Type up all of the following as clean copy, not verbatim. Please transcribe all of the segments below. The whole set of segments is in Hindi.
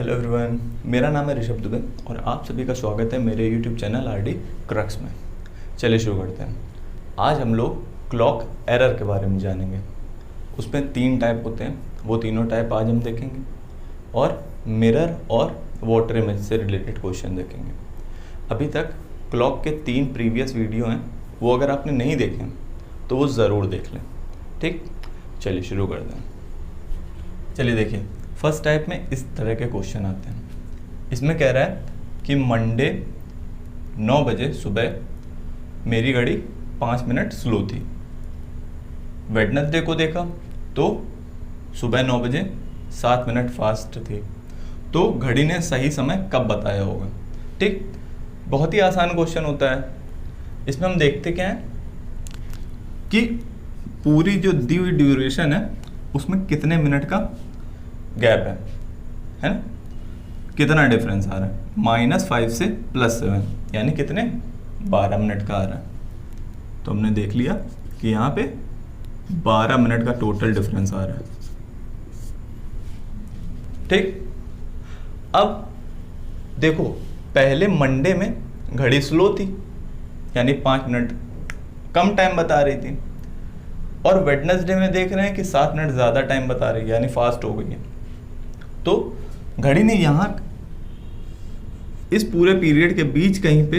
हेलो एवरीवन, मेरा नाम है ऋषभ दुबे और आप सभी का स्वागत है मेरे यूट्यूब चैनल आरडी क्रक्स में। चलिए शुरू करते हैं। आज हम लोग क्लॉक एरर के बारे में जानेंगे। उसमें 3 टाइप होते हैं, वो तीनों टाइप आज हम देखेंगे और मिरर और वाटर इमेज से रिलेटेड क्वेश्चन देखेंगे। अभी तक क्लॉक के 3 प्रीवियस वीडियो हैं, वो अगर आपने नहीं देखे हैं तो वो ज़रूर देख लें। ठीक, चलिए शुरू करते हैं। चलिए देखिए, फर्स्ट टाइप में इस तरह के क्वेश्चन आते हैं। इसमें कह रहा है कि मंडे 9 बजे सुबह मेरी घड़ी 5 मिनट स्लो थी। वेडनेसडे को देखा तो सुबह 9 बजे 7 मिनट फास्ट थी। तो घड़ी ने सही समय कब बताया होगा। ठीक, बहुत ही आसान क्वेश्चन होता है। इसमें हम देखते क्या है कि पूरी जो दी हुई ड्यूरेशन है उसमें कितने मिनट का गैप है ना, कितना डिफरेंस आ रहा है। -5 से +7 यानी कितने 12 मिनट का आ रहा है। तो हमने देख लिया कि यहाँ पे 12 मिनट का टोटल डिफरेंस आ रहा है। ठीक, अब देखो पहले मंडे में घड़ी स्लो थी यानी 5 मिनट कम टाइम बता रही थी, और वेडनेसडे में देख रहे हैं कि 7 मिनट ज़्यादा टाइम बता रही है यानी फास्ट हो गई है। तो घड़ी ने यहाँ इस पूरे पीरियड के बीच कहीं पे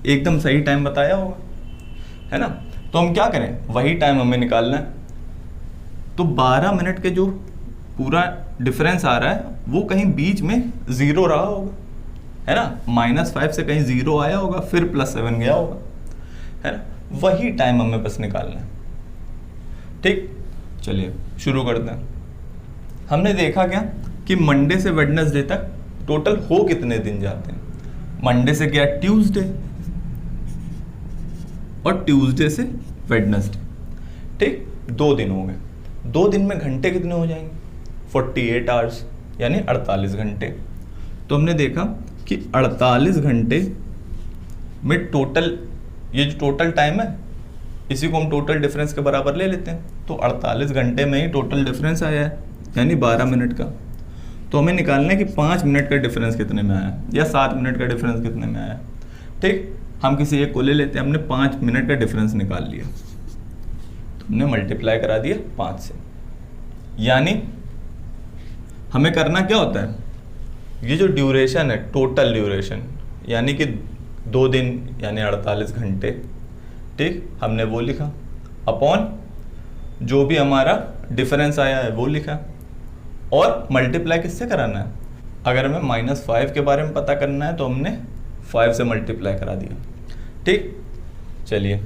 एकदम सही टाइम बताया होगा, है ना। तो हम क्या करें, वही टाइम हमें निकालना है। तो 12 मिनट के जो पूरा डिफरेंस आ रहा है वो कहीं बीच में 0 रहा होगा, है ना। -5 से कहीं 0 आया होगा, फिर +7 गया होगा, है ना। वही टाइम हमें बस निकालना है। ठीक, चलिए शुरू करते हैं। हमने देखा क्या कि मंडे से वेडनेसडे तक टोटल हो कितने दिन जाते हैं। मंडे से गया ट्यूसडे और ट्यूसडे से वेडनेसडे। ठीक, 2 दिन हो गए। 2 दिन में घंटे कितने हो जाएंगे, 48 आवर्स यानी 48 घंटे। तो हमने देखा कि 48 घंटे में टोटल, ये जो टोटल टाइम है इसी को हम टोटल डिफरेंस के बराबर ले लेते हैं। तो 48 घंटे में ही टोटल डिफरेंस आया है यानी 12 मिनट का। तो हमें निकालना है कि 5 मिनट का डिफरेंस कितने में आया या 7 मिनट का डिफरेंस कितने में आया। ठीक, हम किसी एक को ले लेते हैं। हमने 5 मिनट का डिफरेंस निकाल लिया, तो हमने मल्टीप्लाई करा दिया 5 से। यानी हमें करना क्या होता है, ये जो ड्यूरेशन है टोटल ड्यूरेशन यानी कि 2 दिन यानी 48 घंटे। ठीक, हमने वो लिखा अपॉन जो भी हमारा डिफरेंस आया है वो लिखा, और मल्टीप्लाई किससे कराना है। अगर हमें -5 के बारे में पता करना है तो हमने 5 से मल्टीप्लाई करा दिया। ठीक, चलिए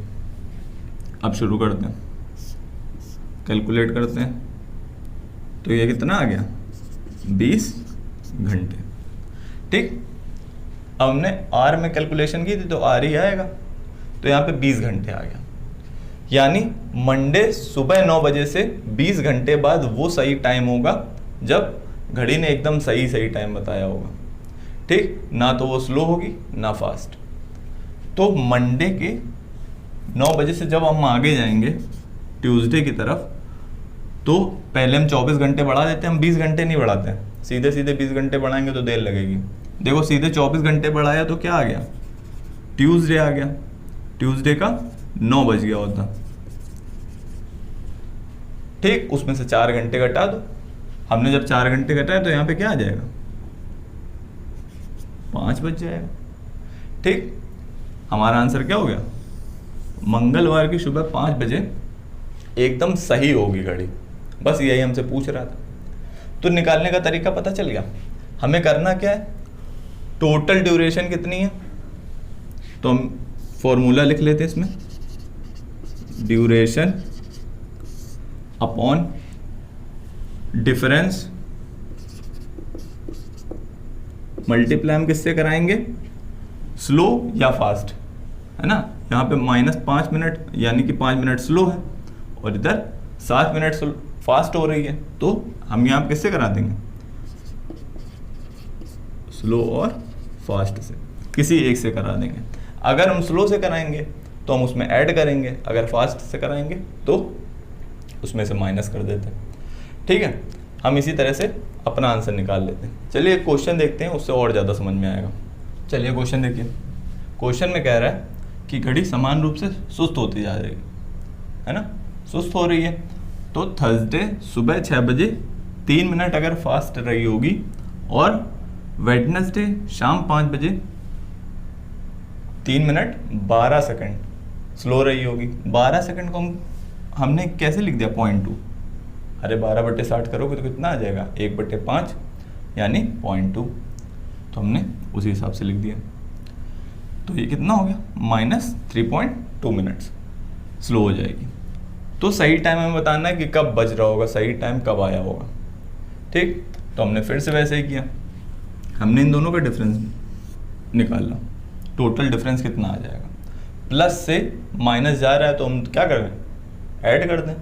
अब शुरू करते हैं, कैलकुलेट करते हैं। तो ये कितना आ गया, 20 घंटे। ठीक, अब हमने आर में कैलकुलेशन की थी तो आर ही आएगा, तो यहाँ पे 20 घंटे आ गया। यानी मंडे सुबह 9 बजे से 20 घंटे बाद वो सही टाइम होगा जब घड़ी ने एकदम सही टाइम बताया होगा। ठीक, ना तो वो स्लो होगी ना फास्ट। तो मंडे के 9 बजे से जब हम आगे जाएंगे ट्यूसडे की तरफ, तो पहले हम 24 घंटे बढ़ा देते हैं। हम 20 घंटे नहीं बढ़ाते हैं, सीधे 20 घंटे बढ़ाएंगे तो देर लगेगी। देखो सीधे 24 घंटे बढ़ाया तो क्या आ गया, ट्यूसडे आ गया। ट्यूसडे का 9 बज गया होता। ठीक, उसमें से 4 घंटे घटा दो। हमने जब 4 घंटे घटाए तो यहाँ पे क्या आ जाएगा, 5 बज जाएगा। ठीक, हमारा आंसर क्या हो गया, मंगलवार की सुबह 5 बजे एकदम सही होगी घड़ी। बस यही हमसे पूछ रहा था। तो निकालने का तरीका पता चल गया। हमें करना क्या है, टोटल ड्यूरेशन कितनी है, तो हम फॉर्मूला लिख लेते हैं इसमें, ड्यूरेशन अपॉन डिफरेंस मल्टीप्लाई हम किससे कराएंगे, स्लो या फास्ट, है ना। यहाँ पे -5 मिनट यानी कि 5 मिनट स्लो है और इधर 7 मिनट फास्ट हो रही है, तो हम यहाँ पे किससे करा देंगे, स्लो और फास्ट से, किसी एक से करा देंगे। अगर हम स्लो से कराएंगे तो हम उसमें ऐड करेंगे, अगर फास्ट से कराएंगे तो उसमें से माइनस कर देते हैं। ठीक है, हम इसी तरह से अपना आंसर निकाल लेते हैं। चलिए एक क्वेश्चन देखते हैं, उससे और ज़्यादा समझ में आएगा। चलिए क्वेश्चन देखिए। क्वेश्चन में कह रहा है कि घड़ी समान रूप से सुस्त होती जा रही है ना, सुस्त हो रही है। तो थर्सडे सुबह 6 बजे 3 मिनट अगर फास्ट रही होगी और वेडनेसडे शाम 5 बजे 3 मिनट 12 सेकंड स्लो रही होगी। 12 सेकंड को हमने कैसे लिख दिया 0.2। अरे 12/60 करोगे तो कितना आ जाएगा 1/5 यानी 0.2। तो हमने उसी हिसाब से लिख दिया। तो ये कितना हो गया -3.2 मिनट्स स्लो हो जाएगी। तो सही टाइम हमें बताना है कि कब बज रहा होगा, सही टाइम कब आया होगा। ठीक, तो हमने फिर से वैसे ही किया, हमने इन दोनों का डिफरेंस निकाला। टोटल डिफरेंस कितना आ जाएगा, प्लस से माइनस जा रहा है तो हम क्या करें, ऐड कर दें।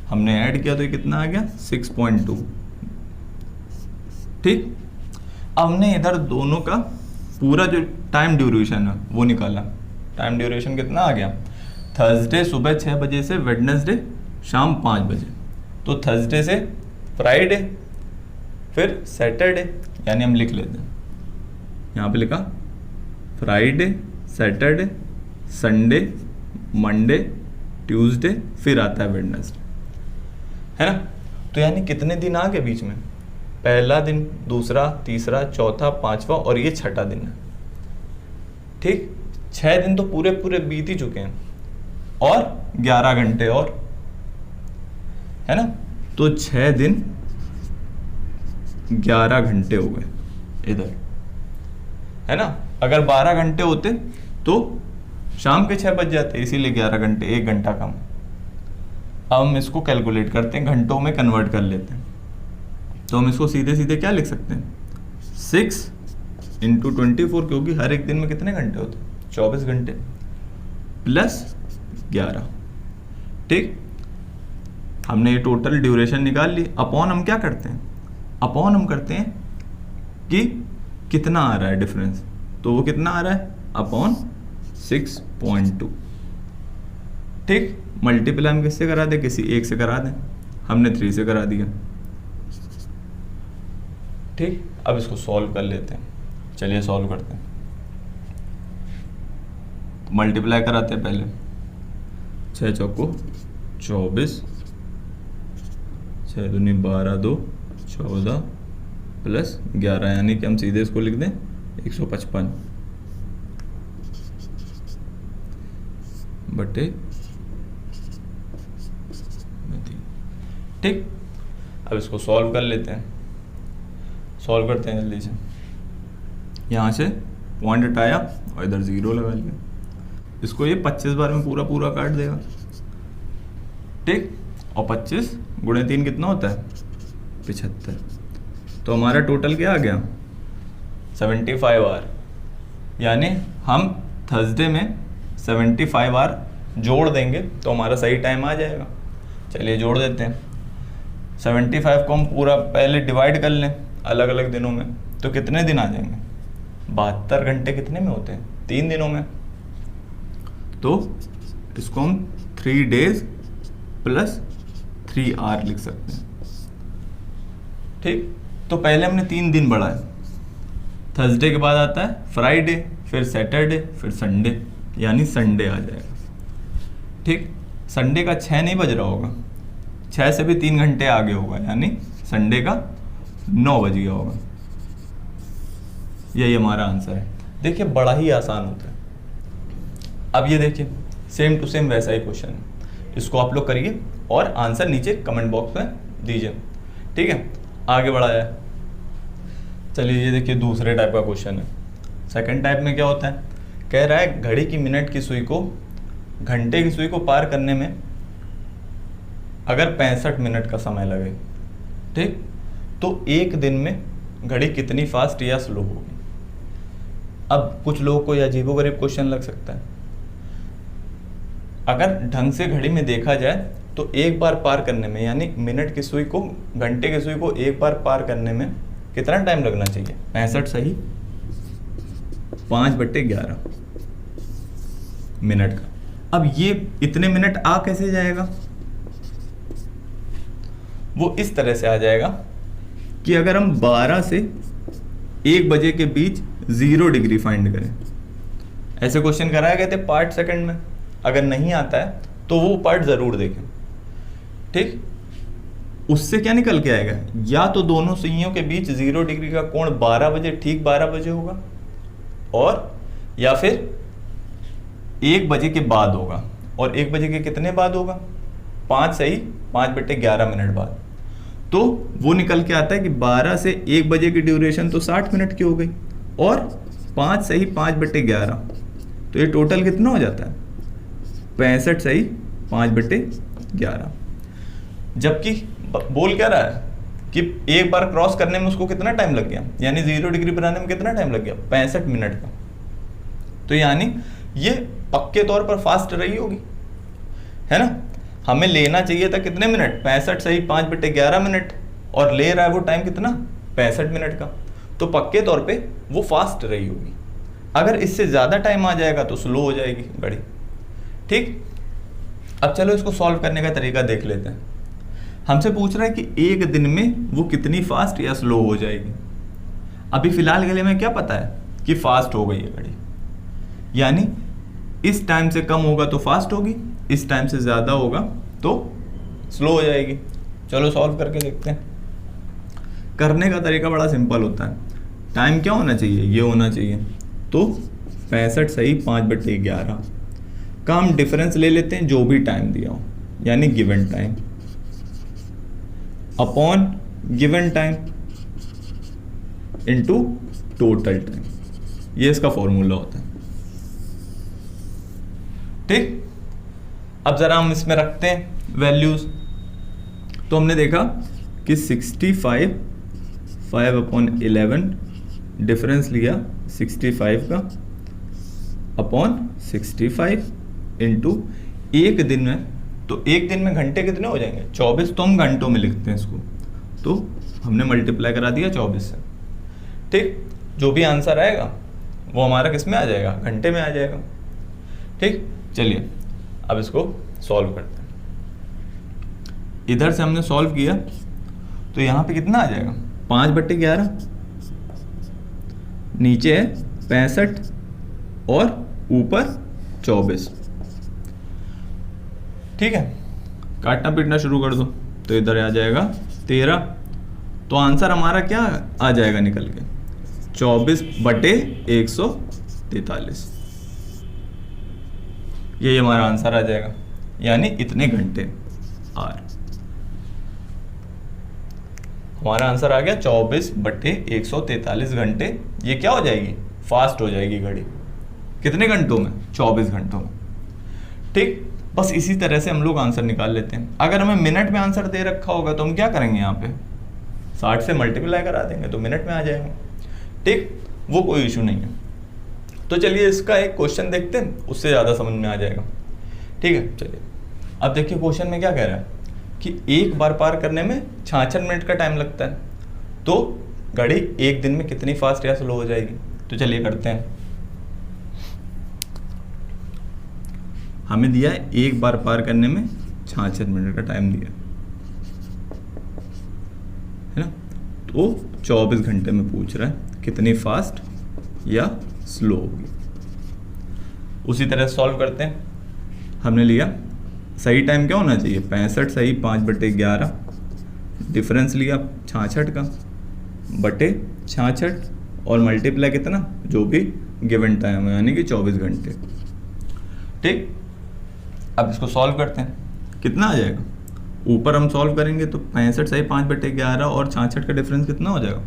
हमने ऐड किया तो ये कितना आ गया 6.2। ठीक, अब हमने इधर दोनों का पूरा जो टाइम ड्यूरेशन है वो निकाला। टाइम ड्यूरेशन कितना आ गया, थर्सडे सुबह 6 बजे से वेडनेसडे शाम 5 बजे। तो थर्सडे से फ्राइडे फिर सैटरडे, यानी हम लिख लेते हैं, यहाँ पे लिखा Friday, Saturday, Sunday, Monday, Tuesday, फिर आता है वेडनेसडे, है ना। तो यानी कितने दिन आ गए बीच में, पहला दिन, दूसरा, तीसरा, चौथा, पांचवा और ये छठा दिन है। ठीक, 6 दिन तो पूरे पूरे बीत ही चुके हैं और 11 घंटे और, है ना। तो 6 दिन 11 घंटे हो गए इधर, है ना। अगर 12 घंटे होते तो शाम के 6 बज जाते, इसीलिए 11 घंटे, 1 घंटा कम। अब हम इसको कैलकुलेट करते हैं, घंटों में कन्वर्ट कर लेते हैं। तो हम इसको सीधे सीधे क्या लिख सकते हैं, 6 × 24, क्योंकि हर एक दिन में कितने घंटे होते हैं 24 घंटे, प्लस 11। ठीक, हमने ये टोटल ड्यूरेशन निकाल ली। अपॉन हम क्या करते हैं, अपॉन हम करते हैं कि कितना आ रहा है डिफरेंस, तो वो कितना आ रहा है अपॉन 6.2। ठीक, मल्टीप्लाई हम किससे करा दें, किसी एक से करा दें, हमने 3 से करा दिया। ठीक, अब इसको सॉल्व कर लेते हैं। चलिए सॉल्व करते हैं। मल्टीप्लाई कराते हैं पहले, 6 चौको 24, 6 दूनी 12, 2 14 प्लस 11, यानी कि हम सीधे इसको लिख दें 155 बटे। ठीक, अब इसको सॉल्व कर लेते हैं। सॉल्व करते हैं जल्दी से। यहाँ से पॉइंट हटाया और इधर 0 लगा लिया। इसको ये 25 बार में पूरा पूरा काट देगा। ठीक, और 25 × 3 कितना होता है 75। तो हमारा टोटल क्या आ गया 75 आवर, यानी हम थर्सडे में 75 आवर जोड़ देंगे तो हमारा सही टाइम आ जाएगा। चलिए जोड़ देते हैं। 75 को हम पूरा पहले डिवाइड कर लें अलग अलग दिनों में, तो कितने दिन आ जाएंगे, 72 घंटे कितने में होते हैं 3 दिनों में। तो इसको हम 3 डेज प्लस 3 आवर लिख सकते हैं। ठीक, तो पहले हमने 3 दिन बढ़ाए। थर्सडे के बाद आता है फ्राइडे, फिर सैटरडे, फिर संडे, यानी संडे आ जाएगा। ठीक, संडे का 6 नहीं बज रहा होगा, 6 से भी 3 घंटे आगे होगा, यानी संडे का 9 बज गया होगा। यही हमारा आंसर है। देखिए बड़ा ही आसान होता है। अब ये देखिए सेम टू सेम वैसा ही क्वेश्चन है, इसको आप लोग करिए और आंसर नीचे कमेंट बॉक्स में दीजिए। ठीक है, आगे बढ़ाया है। चलिए ये देखिए दूसरे टाइप का क्वेश्चन है। सेकंड टाइप में क्या होता है, कह रहा है घड़ी की मिनट की सुई को घंटे की सुई को पार करने में अगर 65 मिनट का समय लगे, ठीक, तो एक दिन में घड़ी कितनी फास्ट या स्लो होगी। अब कुछ लोगों को यह अजीबोगरीब क्वेश्चन लग सकता है। अगर ढंग से घड़ी में देखा जाए तो एक बार पार करने में, यानी मिनट की सुई को घंटे की सुई को एक बार पार करने में कितना टाइम लगना चाहिए, 65 सही 5/11 मिनट का। अब ये इतने मिनट आ कैसे जाएगा, वो इस तरह से आ जाएगा कि अगर हम 12 से 1 बजे के बीच 0 डिग्री फाइंड करें, ऐसे क्वेश्चन कराया गए थे पार्ट सेकंड में, अगर नहीं आता है तो वो पार्ट जरूर देखें, ठीक। उससे क्या निकल के आएगा, या तो दोनों सुइयों के बीच 0 डिग्री का कोण 12 बजे, ठीक 12 बजे होगा, और या फिर 1 बजे के बाद होगा, और 1 बजे के कितने बाद होगा, 5 सही 5/11 बाद। तो वो निकल के आता है कि 12 से 1 बजे की ड्यूरेशन तो 60 मिनट की हो गई, और 5 सही 5/11, तो ये टोटल कितना हो जाता है, 65 सही 5/11। जबकि बोल क्या रहा है कि एक बार क्रॉस करने में उसको कितना टाइम लग गया, यानी 0 डिग्री बनाने में कितना टाइम लग गया, 65 मिनट का। तो यानी ये पक्के तौर पर फास्ट रही होगी, है ना। हमें लेना चाहिए था कितने मिनट, 65 सही 5/11 मिनट, और ले रहा है वो टाइम कितना, 65 मिनट का। तो पक्के तौर पे वो फास्ट रही होगी। अगर इससे ज़्यादा टाइम आ जाएगा तो स्लो हो जाएगी घड़ी, ठीक। अब चलो इसको सॉल्व करने का तरीका देख लेते हैं। हमसे पूछ रहा है कि एक दिन में वो कितनी फास्ट या स्लो हो जाएगी। अभी फिलहाल के लिए हमें क्या पता है कि फास्ट हो गई है घड़ी, यानी इस टाइम से कम होगा तो फास्ट होगी, इस टाइम से ज़्यादा होगा तो स्लो हो जाएगी। चलो सॉल्व करके देखते हैं। करने का तरीका बड़ा सिंपल होता है। टाइम क्या होना चाहिए, ये होना चाहिए, तो 65 सही 5/11 का हम डिफरेंस ले लेते हैं जो भी टाइम दिया हो, यानी given time upon given time into total time, ये इसका फॉर्मूला होता है, ठीक। अब जरा हम इसमें रखते हैं वैल्यूज। तो हमने देखा कि 65 5/11 डिफरेंस लिया 65 का अपॉन 65 इनटू एक दिन में, तो एक दिन में घंटे कितने हो जाएंगे, 24। तो हम घंटों में लिखते हैं इसको, तो हमने मल्टीप्लाई करा दिया 24 से, ठीक। जो भी आंसर आएगा वो हमारा किस में आ जाएगा, घंटे में आ जाएगा, ठीक। चलिए अब इसको सॉल्व करते हैं। इधर से हमने सॉल्व किया तो यहाँ पे कितना आ जाएगा, 5/11, नीचे है 65 और ऊपर 24, ठीक है। काटना पीटना शुरू कर दो, तो इधर आ जाएगा 13। तो आंसर हमारा क्या आ जाएगा निकल के, 24/143, ये हमारा आंसर आ जाएगा, यानी इतने घंटे आर। हमारा आंसर आ गया 24/143 घंटे। ये क्या हो जाएगी, फास्ट हो जाएगी घड़ी, कितने घंटों में, 24 घंटों में, ठीक। बस इसी तरह से हम लोग आंसर निकाल लेते हैं। अगर हमें मिनट में आंसर दे रखा होगा तो हम क्या करेंगे, यहाँ पे 60 से मल्टीप्लाई करा देंगे तो मिनट में आ जाएगा, ठीक। वो कोई इशू नहीं है। तो चलिए इसका एक क्वेश्चन देखते हैं, उससे ज़्यादा समझ में आ जाएगा, ठीक है। चलिए अब देखिए क्वेश्चन में क्या कह रहा है कि एक बार पार करने में 66 मिनट का टाइम लगता है, तो घड़ी एक दिन में कितनी फास्ट या स्लो हो जाएगी। तो चलिए करते हैं। हमें दिया है एक बार पार करने में 66 मिनट का टाइम दिया है ना, तो 24 घंटे में पूछ रहा है कितनी फास्ट या स्लो होगी। उसी तरह सॉल्व करते हैं। हमने लिया सही टाइम क्या होना चाहिए, 65 सही 5/11, डिफरेंस लिया 66 का बटे 66 और मल्टीप्लाई कितना, जो भी गिवन टाइम है, यानी कि 24 घंटे, ठीक। अब इसको सॉल्व करते हैं, कितना आ जाएगा, ऊपर हम सॉल्व करेंगे तो 65 सही 5/11 और 66 का डिफरेंस कितना हो जाएगा,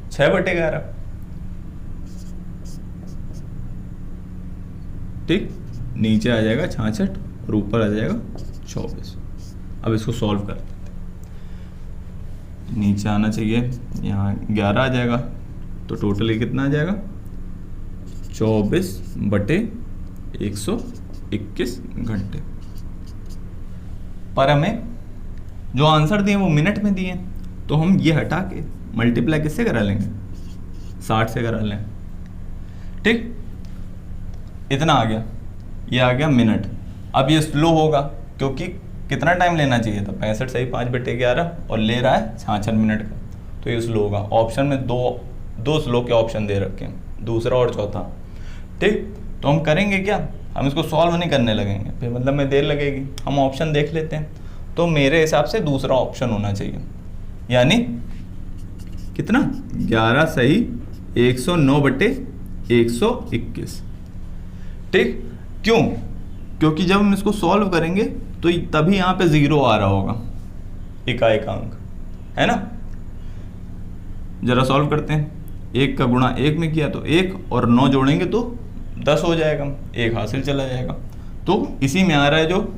6/11, ठीक। नीचे आ जाएगा 66 और ऊपर आ जाएगा 24। अब इसको सॉल्व कर देते हैं। नीचे आना चाहिए, यहाँ 11 आ जाएगा, तो टोटली कितना आ जाएगा, 24/121 घंटे। पर हमें जो आंसर दिए वो मिनट में दिए, तो हम ये हटा के मल्टीप्लाई किससे करा लेंगे, 60 से करा लें, ठीक। इतना आ गया, ये आ गया मिनट। अब ये स्लो होगा क्योंकि कितना टाइम लेना चाहिए था, 65 सही 5/11 और ले रहा है 66 मिनट का, तो तो ये स्लो होगा। ऑप्शन में दो स्लो के ऑप्शन दे रखे हैं, दूसरा और चौथा। ठीक, तो हम करेंगे क्या, हम इसको सॉल्व नहीं करने लगेंगे, फिर मतलब में देर लगेगी। हम ऑप्शन देख लेते हैं। तो मेरे हिसाब से दूसरा ऑप्शन होना चाहिए, यानी कितना 11 सही 109/121। ठीक, क्यों, क्योंकि जब हम इसको सॉल्व करेंगे तो तभी यहाँ पे 0 आ रहा होगा, इकाई का अंक, है ना। जरा सॉल्व करते हैं। 1 का गुणा 1 में किया तो 1 और 9 जोड़ेंगे तो 10 हो जाएगा, 1 हासिल चला जाएगा। तो इसी में आ रहा है जो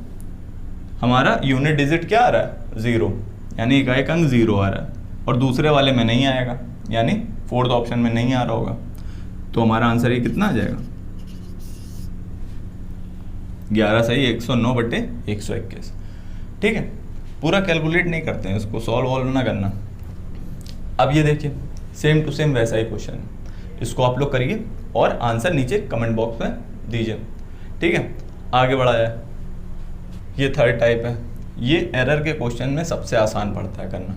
हमारा यूनिट डिजिट क्या आ रहा है 0, यानी इकाई का अंक 0 आ रहा है, और दूसरे वाले में नहीं आएगा, यानी फोर्थ ऑप्शन में नहीं आ रहा होगा। तो हमारा आंसर ये कितना आ जाएगा 11 सही 109/121। ठीक है, पूरा कैलकुलेट नहीं करते हैं, इसको सॉल्व वॉल्व ना करना। अब ये देखिए सेम टू सेम वैसा ही क्वेश्चन है, इसको आप लोग करिए और आंसर नीचे कमेंट बॉक्स में दीजिए। ठीक है, आगे बढ़ा जाए। ये थर्ड टाइप है, ये एरर के क्वेश्चन में सबसे आसान पड़ता है करना।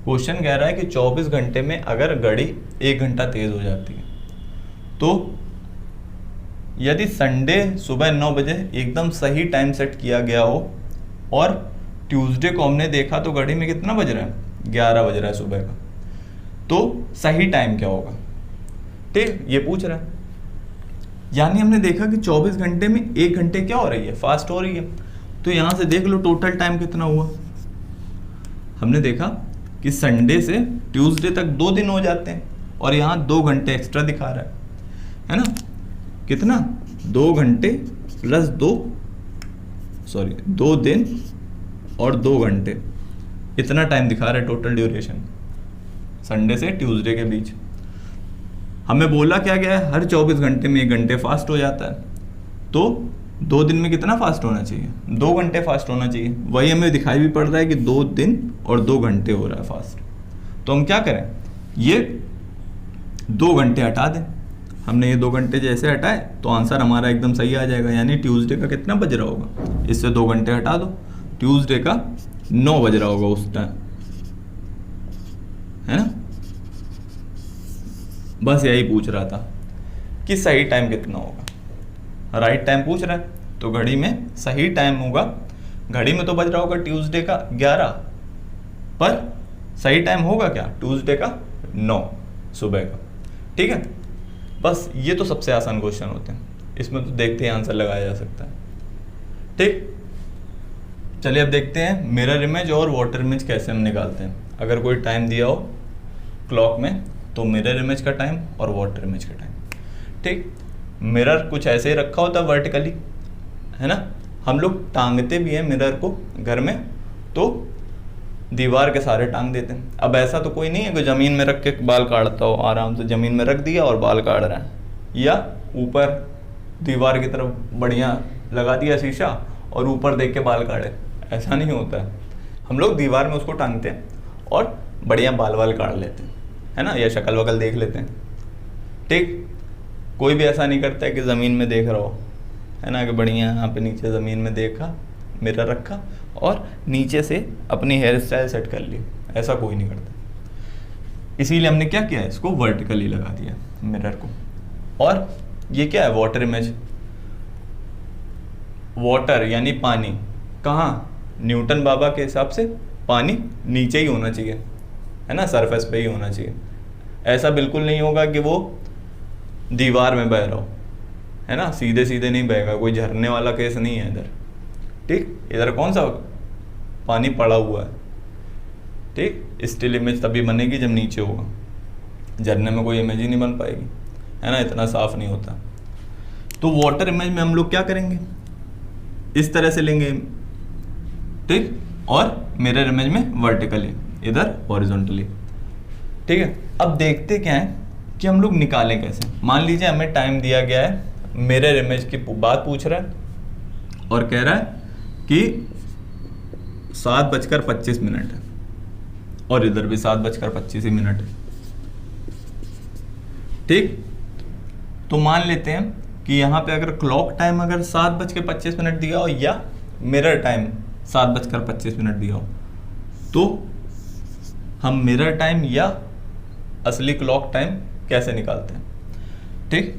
क्वेश्चन कह रहा है कि 24 घंटे में अगर घड़ी 1 घंटा तेज हो जाती है, तो यदि संडे सुबह 9 बजे एकदम सही टाइम सेट किया गया हो और ट्यूसडे को हमने देखा तो घड़ी में कितना बज रहा है 11 बज रहा है सुबह का, तो सही टाइम क्या होगा। ठीक, ये पूछ रहा है, यानी हमने देखा कि 24 घंटे में 1 घंटे क्या हो रही है, फास्ट हो रही है। तो यहां से देख लो टोटल टाइम कितना हुआ। हमने देखा कि संडे से ट्यूसडे तक 2 दिन हो जाते हैं और यहाँ 2 घंटे एक्स्ट्रा दिखा रहा है ना। कितना 2 घंटे प्लस 2 दिन और 2 घंटे, इतना टाइम दिखा रहा है टोटल ड्यूरेशन संडे से ट्यूसडे के बीच। हमें बोला क्या गया है, हर 24 घंटे में 1 घंटे फास्ट हो जाता है, तो 2 दिन में कितना फास्ट होना चाहिए 2 घंटे फास्ट होना चाहिए। वही हमें दिखाई भी पड़ रहा है कि 2 दिन और 2 घंटे हो रहा है फास्ट। तो हम क्या करें, ये 2 घंटे हटा दें। हमने ये 2 घंटे जैसे हटाए तो आंसर हमारा एकदम सही आ जाएगा, यानी ट्यूसडे का कितना बज रहा होगा, इससे 2 घंटे हटा दो, ट्यूसडे का 9 बज रहा होगा उस टाइम, है ना। बस यही पूछ रहा था कि सही टाइम कितना होगा। राइट टाइम पूछ रहा है तो घड़ी में सही टाइम होगा, घड़ी में तो बज रहा होगा ट्यूसडे का 11, पर सही टाइम होगा क्या ट्यूसडे का 9 सुबह का। ठीक है, बस ये तो सबसे आसान क्वेश्चन होते हैं, इसमें तो देखते ही आंसर लगाया जा सकता है। ठीक, चलिए अब देखते हैं मिरर इमेज और वाटर इमेज कैसे हम निकालते हैं। अगर कोई टाइम दिया हो क्लॉक में तो मिरर इमेज का टाइम और वाटर इमेज का टाइम। ठीक, मिरर कुछ ऐसे ही रखा होता है वर्टिकली, है ना। हम लोग टांगते भी हैं मिरर को घर में, तो दीवार के सारे टांग देते हैं। अब ऐसा तो कोई नहीं है कि ज़मीन में रख के बाल काटता हो, आराम से ज़मीन में रख दिया और बाल काट रहा है, या ऊपर दीवार की तरफ बढ़िया लगा दिया शीशा और ऊपर देख के बाल काटे, ऐसा नहीं होता है। हम लोग दीवार में उसको टांगते हैं और बढ़िया बाल वाल काट लेते हैं, है ना, या शक्ल वकल देख लेते हैं। ठीक, कोई भी ऐसा नहीं करता है कि ज़मीन में देख रहा हो, है ना, कि बढ़िया यहाँ पे नीचे ज़मीन में देखा, मिरर रखा और नीचे से अपनी हेयर स्टाइल सेट कर ली, ऐसा कोई नहीं करता। इसीलिए हमने क्या किया है, इसको वर्टिकली लगा दिया मिरर को। और ये क्या है, वाटर इमेज। वाटर यानी पानी, कहाँ, न्यूटन बाबा के हिसाब से पानी नीचे ही होना चाहिए, है ना, सरफेस पे ही होना चाहिए। ऐसा बिल्कुल नहीं होगा कि वो दीवार में बह रहा हो, है ना, सीधे सीधे नहीं बहेगा, कोई झरने वाला केस नहीं है इधर। ठीक, इधर कौन सा पानी पड़ा हुआ है। ठीक, स्टिल इमेज तभी बनेगी जब नीचे होगा, झरने में कोई इमेज ही नहीं बन पाएगी, है ना, इतना साफ नहीं होता। तो वाटर इमेज में हम लोग क्या करेंगे, इस तरह से लेंगे। ठीक, और मिरर इमेज में वर्टिकली, इधर हॉरिजॉन्टली। ठीक है, अब देखते क्या है कि हम लोग निकालें कैसे। मान लीजिए हमें टाइम दिया गया है, मिरर इमेज की बात पूछ रहा है और कह रहा है कि 7:25 है और इधर भी 7:25 है। ठीक, तो मान लेते हैं कि यहाँ पे अगर क्लॉक टाइम अगर 7:25 दिया हो या मिरर टाइम 7:25 दिया हो, तो हम मिरर टाइम या असली क्लॉक टाइम कैसे निकालते हैं। ठीक,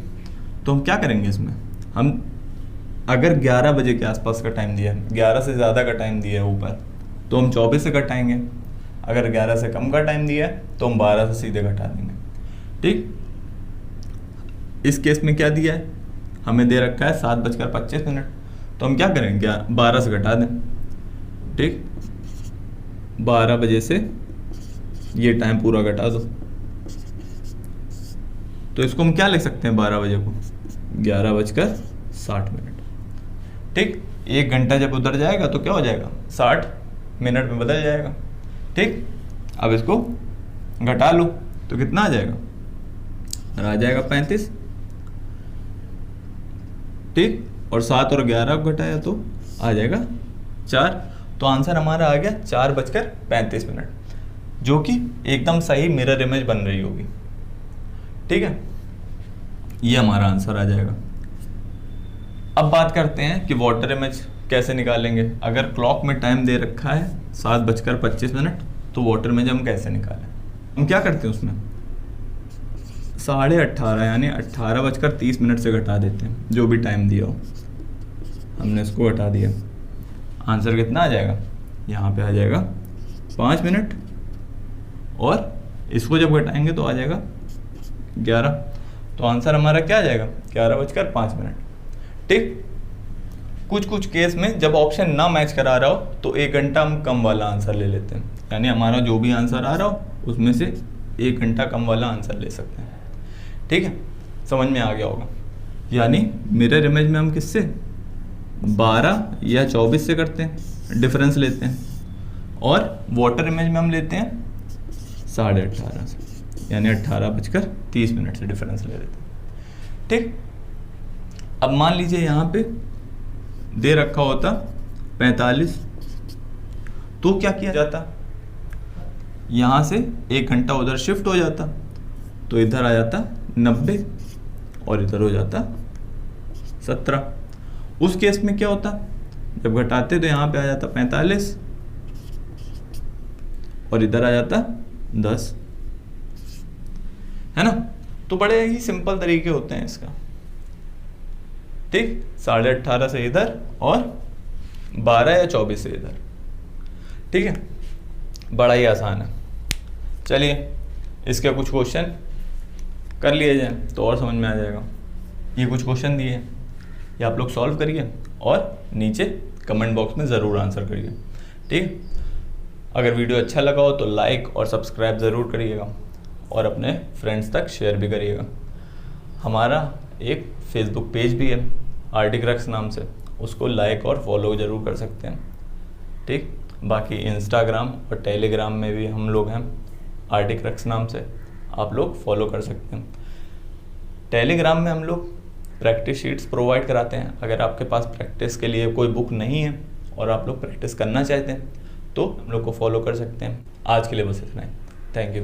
तो हम क्या करेंगे इसमें, हम अगर 11 बजे के आसपास का टाइम दिया है, 11 से ज़्यादा का टाइम दिया है ऊपर, तो हम 24 से घटाएंगे। अगर 11 से कम का टाइम दिया है तो हम 12 से सीधे घटा देंगे। ठीक, इस केस में क्या दिया है, हमें दे रखा है 7:25, तो हम क्या करेंगे, 12 से घटा दें। ठीक, 12 बजे से ये टाइम पूरा घटा दो, तो इसको हम क्या लिख सकते हैं, 12 बजे को 11:60। ठीक, 1 घंटा जब उधर जाएगा तो क्या हो जाएगा, 60 मिनट में बदल जाएगा। ठीक, अब इसको घटा लो तो कितना आ जाएगा, आ जाएगा 35। ठीक, और 7 और 11 को घटाया तो आ जाएगा 4। तो आंसर हमारा आ गया 4:35, जो कि एकदम सही मिरर इमेज बन रही होगी। ठीक है, ये हमारा आंसर आ जाएगा। अब बात करते हैं कि वाटर इमेज कैसे निकालेंगे। अगर क्लॉक में टाइम दे रखा है 7:25, तो वाटर इमेज हम कैसे निकालें। हम क्या करते हैं, उसमें 18:30 यानी 18:30 से घटा देते हैं, जो भी टाइम दिया हो हमने इसको घटा दिया। आंसर कितना आ जाएगा, यहाँ पे आ जाएगा 5 मिनट, और इसको जब घटाएंगे तो आ जाएगा 11। तो आंसर हमारा क्या आ जाएगा, 11:05। ठीक, कुछ केस में जब ऑप्शन ना मैच करा रहा हो तो 1 घंटा हम कम वाला आंसर ले लेते हैं, यानी हमारा जो भी आंसर आ रहा हो उसमें से 1 घंटा कम वाला आंसर ले सकते हैं। ठीक है, समझ में आ गया होगा। यानी मिरर इमेज में हम किससे 12 या 24 से करते हैं, डिफरेंस लेते हैं, और वाटर इमेज में हम लेते हैं 18:30 से, यानी 18:30 से डिफरेंस ले लेते हैं। ठीक, अब मान लीजिए यहाँ पे दे रखा होता 45, तो क्या किया जाता, यहाँ से 1 घंटा उधर शिफ्ट हो जाता, तो इधर आ जाता 90 और इधर हो जाता 17। उस केस में क्या होता, जब घटाते तो यहाँ पे आ जाता 45 और इधर आ जाता 10, है ना। तो बड़े ही सिंपल तरीके होते हैं इसका। ठीक, 18:30 से इधर और 12 या 24 से इधर। ठीक है, बड़ा ही आसान है। चलिए इसके कुछ क्वेश्चन कर लिए जाए तो और समझ में आ जाएगा। ये कुछ क्वेश्चन दिए हैं, ये आप लोग सॉल्व करिए और नीचे कमेंट बॉक्स में ज़रूर आंसर करिए। ठीक, अगर वीडियो अच्छा लगा हो तो लाइक और सब्सक्राइब ज़रूर करिएगा और अपने फ्रेंड्स तक शेयर भी करिएगा। हमारा एक फेसबुक पेज भी है आरटी क्रक्स नाम से, उसको लाइक और फॉलो ज़रूर कर सकते हैं। ठीक, बाकी इंस्टाग्राम और टेलीग्राम में भी हम लोग हैं आरटी क्रक्स नाम से, आप लोग फॉलो कर सकते हैं। टेलीग्राम में हम लोग प्रैक्टिस शीट्स प्रोवाइड कराते हैं। अगर आपके पास प्रैक्टिस के लिए कोई बुक नहीं है और आप लोग प्रैक्टिस करना चाहते हैं तो हम लोग को फॉलो कर सकते हैं। आज के लिए बस इतना ही, थैंक यू।